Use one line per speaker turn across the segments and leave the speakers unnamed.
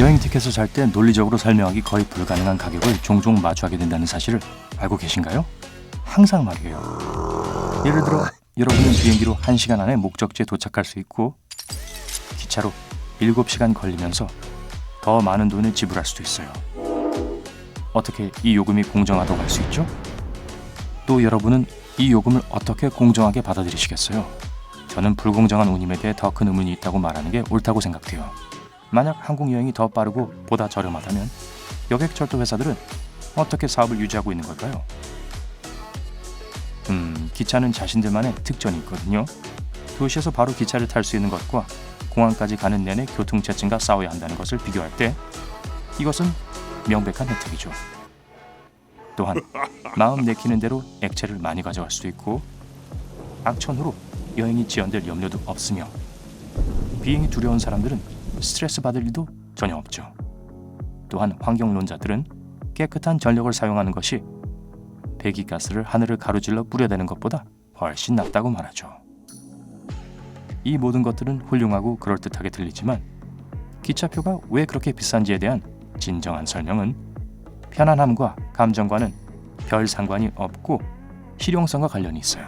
여행 티켓을 살 때 논리적으로 설명하기 거의 불가능한 가격을 종종 마주하게 된다는 사실을 알고 계신가요? 항상 말이에요. 예를 들어 여러분은 비행기로 1시간 안에 목적지에 도착할 수 있고 기차로 7시간 걸리면서 더 많은 돈을 지불할 수도 있어요. 어떻게 이 요금이 공정하다고 할 수 있죠? 또 여러분은 이 요금을 어떻게 공정하게 받아들이시겠어요? 저는 불공정한 운임에 대해 더 큰 의문이 있다고 말하는 게 옳다고 생각돼요. 만약 항공 여행이 더 빠르고 보다 저렴하다면 여객철도 회사들은 어떻게 사업을 유지하고 있는 걸까요? 기차는 자신들만의 특전이 있거든요. 도시에서 바로 기차를 탈 수 있는 것과 공항까지 가는 내내 교통체증과 싸워야 한다는 것을 비교할 때 이것은 명백한 혜택이죠. 또한 마음 내키는 대로 액체를 많이 가져갈 수도 있고 악천후로 여행이 지연될 염려도 없으며 비행이 두려운 사람들은 스트레스 받을 일도 전혀 없죠. 또한 환경론자들은 깨끗한 전력을 사용하는 것이 배기가스를 하늘을 가로질러 뿌려대는 것보다 훨씬 낫다고 말하죠. 이 모든 것들은 훌륭하고 그럴듯하게 들리지만 기차표가 왜 그렇게 비싼지에 대한 진정한 설명은 편안함과 감정과는 별 상관이 없고 실용성과 관련이 있어요.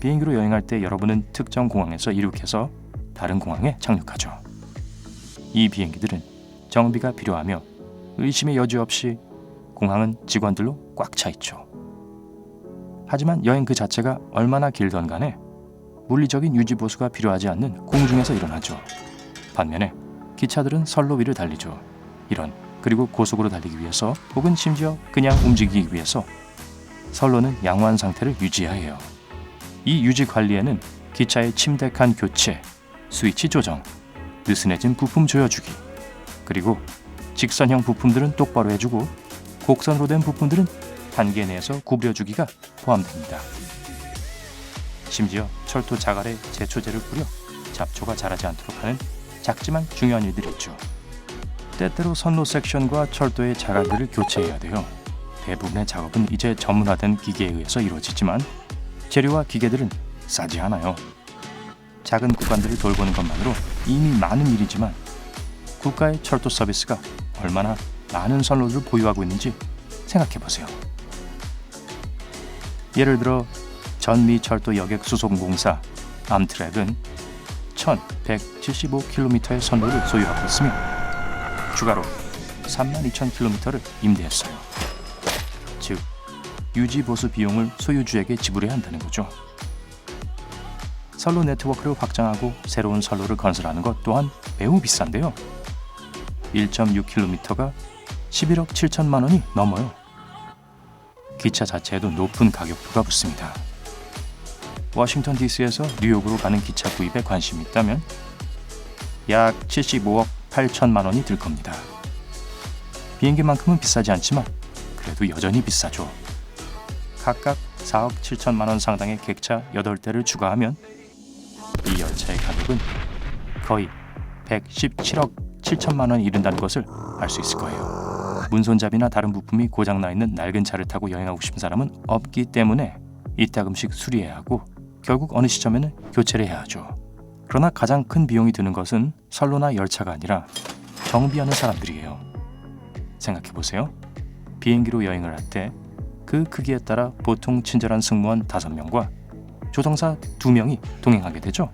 비행기로 여행할 때 여러분은 특정 공항에서 이륙해서 다른 공항에 착륙하죠. 이 비행기들은 정비가 필요하며 의심의 여지 없이 공항은 직원들로 꽉 차 있죠. 하지만 여행 그 자체가 얼마나 길던 간에 물리적인 유지 보수가 필요하지 않는 공중에서 일어나죠. 반면에 기차들은 선로 위를 달리죠. 그리고 고속으로 달리기 위해서 혹은 심지어 그냥 움직이기 위해서 선로는 양호한 상태를 유지해야 해요. 이 유지 관리에는 기차의 침대칸 교체, 스위치 조정, 느슨해진 부품 조여주기, 그리고 직선형 부품들은 똑바로 해주고 곡선으로 된 부품들은 단계 내에서 구부려주기가 포함됩니다. 심지어 철도 자갈에 제초제를 뿌려 잡초가 자라지 않도록 하는 작지만 중요한 일들이 있죠. 때때로 선로 섹션과 철도의 자갈들을 교체해야 돼요. 대부분의 작업은 이제 전문화된 기계에 의해서 이루어지지만 재료와 기계들은 싸지 않아요. 작은 구간들을 돌보는 것만으로 이미 많은 일이지만 국가의 철도 서비스가 얼마나 많은 선로를 보유하고 있는지 생각해보세요. 예를 들어 전미 철도 여객 수송공사 암트랙은 1175km의 선로를 소유하고 있으며 추가로 32,000km를 임대했어요. 즉 유지 보수 비용을 소유주에게 지불해야 한다는 거죠. 선로 네트워크를 확장하고 새로운 선로를 건설하는 것 또한 매우 비싼데요. 1.6km가 11억 7천만 원이 넘어요. 기차 자체에도 높은 가격표가 붙습니다. 워싱턴 DC에서 뉴욕으로 가는 기차 구입에 관심이 있다면 약 75억 8천만 원이 들 겁니다. 비행기만큼은 비싸지 않지만 그래도 여전히 비싸죠. 각각 4억 7천만 원 상당의 객차 8대를 추가하면 이 열차의 가격은 거의 117억 7천만 원이 이른다는 것을 알 수 있을 거예요. 문손잡이나 다른 부품이 고장나 있는 낡은 차를 타고 여행하고 싶은 사람은 없기 때문에 이따금씩 수리해야 하고 결국 어느 시점에는 교체를 해야 하죠. 그러나 가장 큰 비용이 드는 것은 선로나 열차가 아니라 정비하는 사람들이에요. 생각해보세요. 비행기로 여행을 할 때 그 크기에 따라 보통 친절한 승무원 5명과 조종사 2명이 동행하게 되죠.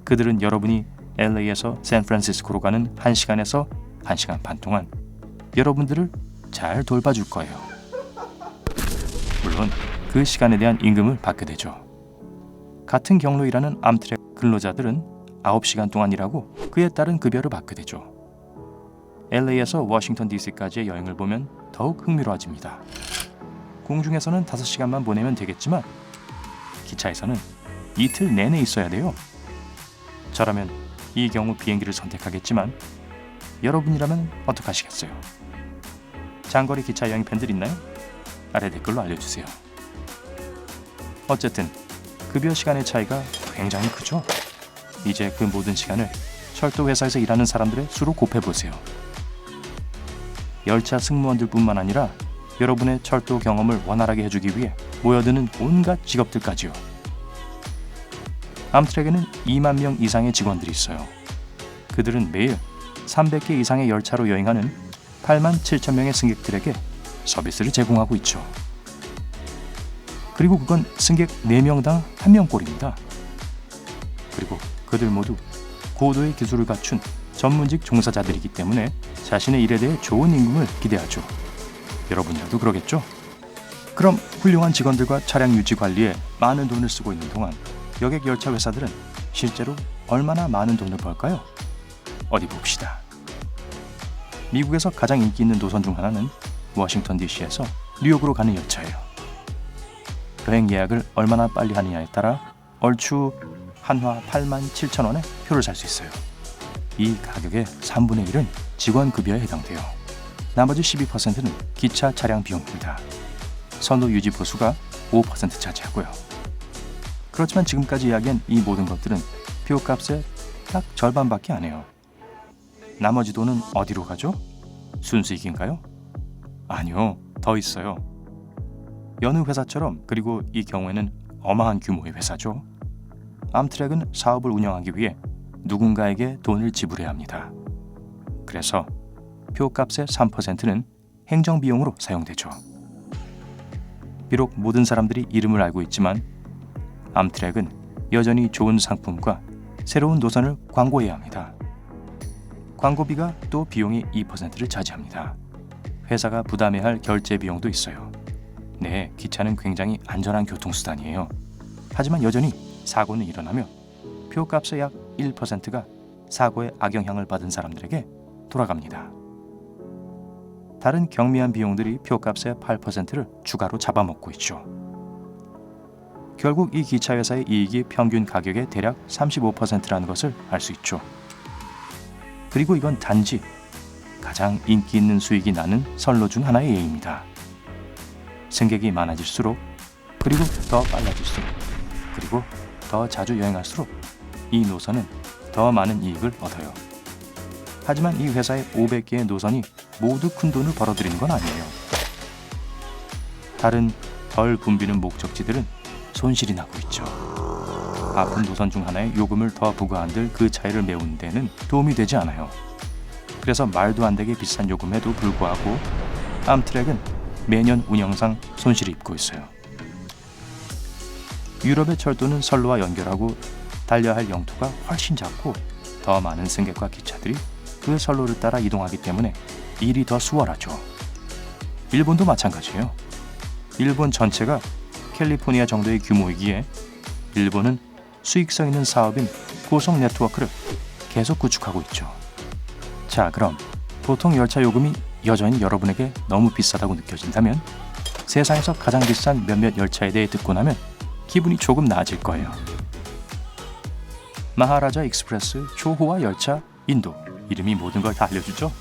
그들은 여러분이 LA에서 샌프란시스코로 가는 1시간에서 1시간 반 동안 여러분들을 잘 돌봐줄 거예요. 물론 그 시간에 대한 임금을 받게 되죠. 같은 경로 일하는 암트랙 근로자들은 9시간 동안 일하고 그에 따른 급여를 받게 되죠. LA에서 워싱턴 DC까지의 여행을 보면 더욱 흥미로워집니다. 공중에서는 5시간만 보내면 되겠지만 기차에서는 이틀 내내 있어야 돼요. 저라면 이 경우 비행기를 선택하겠지만 여러분이라면 어떡하시겠어요? 장거리 기차 여행 팬들 있나요? 아래 댓글로 알려주세요. 어쨌든 급여 시간의 차이가 굉장히 크죠? 이제 그 모든 시간을 철도 회사에서 일하는 사람들의 수로 곱해보세요. 열차 승무원들뿐만 아니라 여러분의 철도 경험을 원활하게 해주기 위해 모여드는 온갖 직업들까지요. 암트랙에는 2만 명 이상의 직원들이 있어요. 그들은 매일 300개 이상의 열차로 여행하는 8만 7천 명의 승객들에게 서비스를 제공하고 있죠. 그리고 그건 승객 4명당 1명꼴입니다. 그리고 그들 모두 고도의 기술을 갖춘 전문직 종사자들이기 때문에 자신의 일에 대해 좋은 임금을 기대하죠. 여러분이라도 그러겠죠? 그럼 훌륭한 직원들과 차량 유지 관리에 많은 돈을 쓰고 있는 동안 여객 열차 회사들은 실제로 얼마나 많은 돈을 벌까요? 어디 봅시다. 미국에서 가장 인기 있는 노선 중 하나는 워싱턴 DC에서 뉴욕으로 가는 열차예요. 여행 예약을 얼마나 빨리 하느냐에 따라 얼추 한화 8만 7천 원에 표를 살 수 있어요. 이 가격의 3분의 1은 직원 급여에 해당돼요. 나머지 12%는 기차 차량 비용입니다. 선도 유지 보수가 5% 차지하고요. 그렇지만 지금까지 이야기한 이 모든 것들은 표값의 딱 절반밖에 안 해요. 나머지 돈은 어디로 가죠? 순수익인가요? 아니요, 더 있어요. 여느 회사처럼, 그리고 이 경우에는 어마한 규모의 회사죠. 암트랙은 사업을 운영하기 위해 누군가에게 돈을 지불해야 합니다. 그래서 표값의 3%는 행정비용으로 사용되죠. 비록 모든 사람들이 이름을 알고 있지만 암트랙은 여전히 좋은 상품과 새로운 노선을 광고해야 합니다. 광고비가 또 비용의 2%를 차지합니다. 회사가 부담해야 할 결제 비용도 있어요. 네, 기차는 굉장히 안전한 교통수단이에요. 하지만 여전히 사고는 일어나며 표값의 약 1%가 사고의 악영향을 받은 사람들에게 돌아갑니다. 다른 경미한 비용들이 표값의 8%를 추가로 잡아먹고 있죠. 결국 이 기차 회사의 이익이 평균 가격의 대략 35%라는 것을 알 수 있죠. 그리고 이건 단지 가장 인기 있는 수익이 나는 선로 중 하나의 예입니다. 승객이 많아질수록, 그리고 더 빨라질수록, 그리고 더 자주 여행할수록 이 노선은 더 많은 이익을 얻어요. 하지만 이 회사의 500개의 노선이 모두 큰 돈을 벌어들이는 건 아니에요. 다른 덜 붐비는 목적지들은 손실이 나고 있죠. 아픈 노선 중 하나에 요금을 더 부과한들 그 차이를 메우는 데는 도움이 되지 않아요. 그래서 말도 안 되게 비싼 요금에도 불구하고 암트랙은 매년 운영상 손실을 입고 있어요. 유럽의 철도는 선로와 연결하고 달려야 할 영토가 훨씬 작고 더 많은 승객과 기차들이 그 선로를 따라 이동하기 때문에 일이 더 수월하죠. 일본도 마찬가지예요. 일본 전체가 캘리포니아 정도의 규모이기에 일본은 수익성 있는 사업인 고속 네트워크를 계속 구축하고 있죠. 자, 그럼 보통 열차 요금이 여전히 여러분에게 너무 비싸다고 느껴진다면 세상에서 가장 비싼 몇몇 열차에 대해 듣고 나면 기분이 조금 나아질 거예요. 마하라자 익스프레스 초호화 열차 인도, 이름이 모든 걸 다 알려주죠?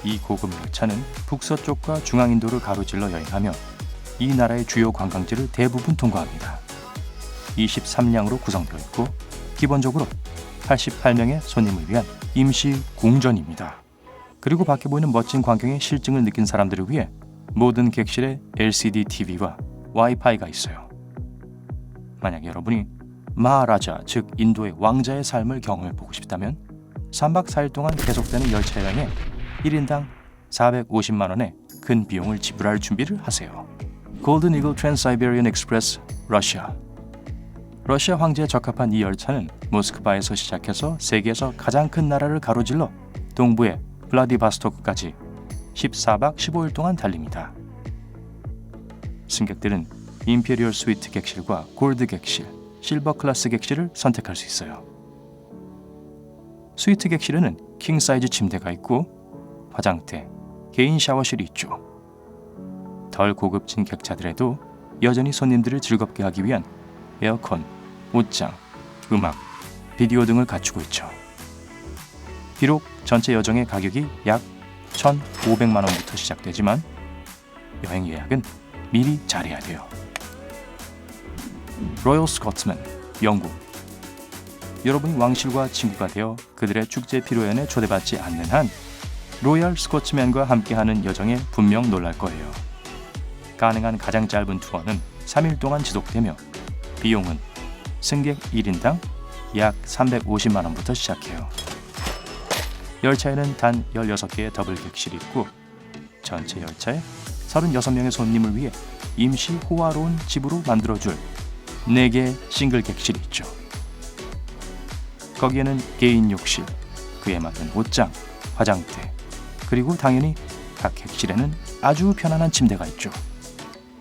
이 고급 열차는 북서쪽과 중앙인도를 가로질러 여행하며 이 나라의 주요 관광지를 대부분 통과합니다. 23량으로 구성되어 있고 기본적으로 88명의 손님을 위한 임시 궁전입니다. 그리고 밖에 보이는 멋진 광경의 실증을 느낀 사람들을 위해 모든 객실에 LCD TV와 와이파이가 있어요. 만약 여러분이 마하라자, 즉 인도의 왕자의 삶을 경험해보고 싶다면 3박 4일 동안 계속되는 열차 여행에 1인당 450만 원의 큰 비용을 지불할 준비를 하세요. 골든 이글 트랜스사이베리안 익스프레스 러시아. 러시아 황제에 적합한 이 열차는 모스크바에서 시작해서 세계에서 가장 큰 나라를 가로질러 동부의 블라디바스토크까지 14박 15일 동안 달립니다. 승객들은 임페리얼 스위트 객실과 골드 객실, 실버 클래스 객실을 선택할 수 있어요. 스위트 객실에는 킹 사이즈 침대가 있고 화장대, 개인 샤워실이 있죠. 덜 고급진 객차들에도 여전히 손님들을 즐겁게 하기 위한 에어컨, 옷장, 음악, 비디오 등을 갖추고 있죠. 비록 전체 여정의 가격이 약 1,500만 원부터 시작되지만 여행 예약은 미리 잘해야 돼요. 로열 스코트맨, 영국. 여러분이 왕실과 친구가 되어 그들의 축제 피로연에 초대받지 않는 한 로열 스코츠맨과 함께하는 여정에 분명 놀랄 거예요. 가능한 가장 짧은 투어는 3일 동안 지속되며 비용은 승객 1인당 약 350만 원부터 시작해요. 열차에는 단 16개의 더블 객실이 있고 전체 열차에 36명의 손님을 위해 임시 호화로운 집으로 만들어줄 4개의 싱글 객실이 있죠. 거기에는 개인 욕실, 그에 맞는 옷장, 화장대, 그리고 당연히 각 객실에는 아주 편안한 침대가 있죠.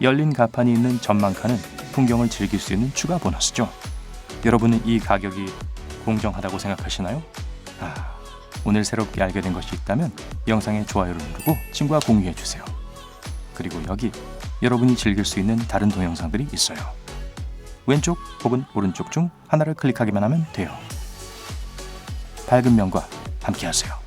열린 가판이 있는 전망카는 풍경을 즐길 수 있는 추가 보너스죠. 여러분은 이 가격이 공정하다고 생각하시나요? 오늘 새롭게 알게 된 것이 있다면 영상에 좋아요를 누르고 친구와 공유해주세요. 그리고 여기 여러분이 즐길 수 있는 다른 동영상들이 있어요. 왼쪽 혹은 오른쪽 중 하나를 클릭하기만 하면 돼요. 밝은 면과 함께하세요.